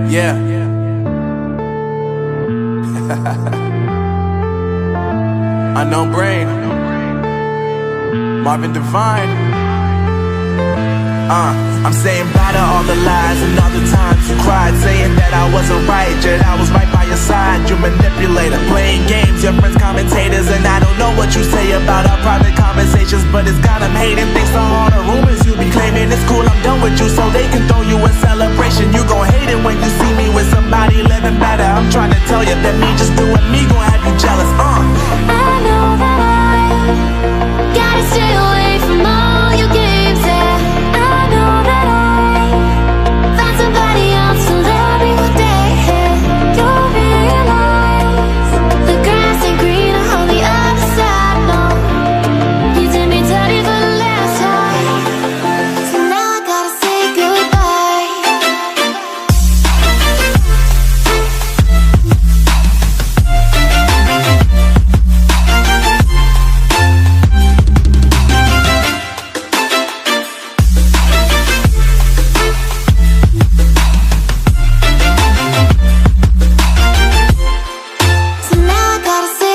Yeah. Unknown Brain, Marvin Devine. I'm saying bye to all the lies and all the times you cried, saying that I wasn't right, yet I was right by your side. You manipulator, playing games, your friends commentators, and I don't know what you say about our private conversations, but it's got them hating. Thanks to all the rumors you be claiming. It's cool, I'm done with you, so they can throw you a celebration. You gon' hate it when you see me with somebody living better. I'm trying to tell you that me just doing me gon' have you jealous. I know that I gotta stay away from all your games, yeah. I know that I found somebody else to love me one day, yeah. You'll realize the grass ain't greener on the other side, no. You did me dirty for the last time, so now I gotta say goodbye. So now I gotta say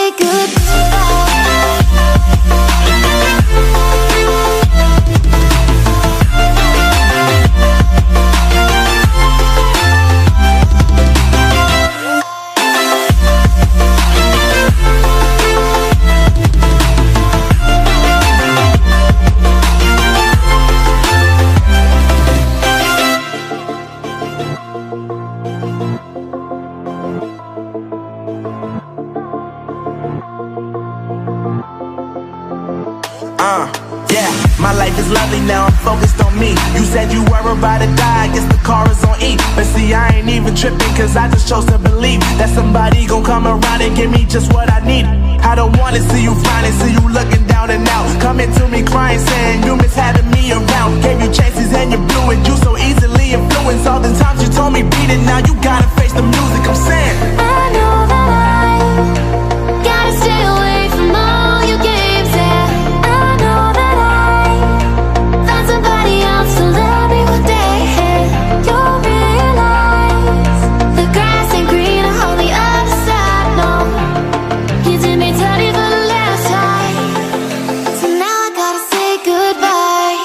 Yeah, my life is lovely now, I'm focused on me. You said you were about to die, I guess the car is on E. But see, I ain't even tripping, cause I just chose to believe that somebody gon' come around and give me just what I need. I don't wanna see you flying, see you looking down and out, coming to me crying, saying you miss having me around. Gave you chances and you blew it, you so easily influenced. All the times you told me beat it, now you gotta face the music. I'm saying I know that I gotta stay away from all your games, yeah. I know that I found somebody else to love me one day, yeah. You'll realize the grass ain't greener on the other side, no. You did me dirty for the last time, so now I gotta say goodbye.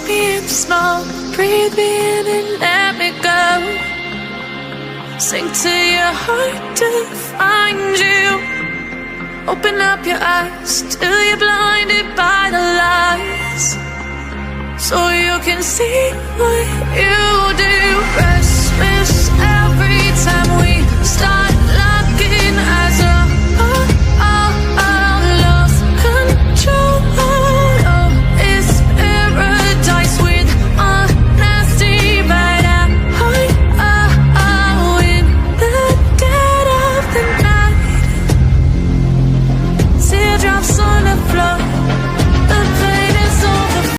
me in small, breathe me in and let me go. Sink to your heart to find you. Open up your eyes till you're blinded by the lies, so you can see what you do.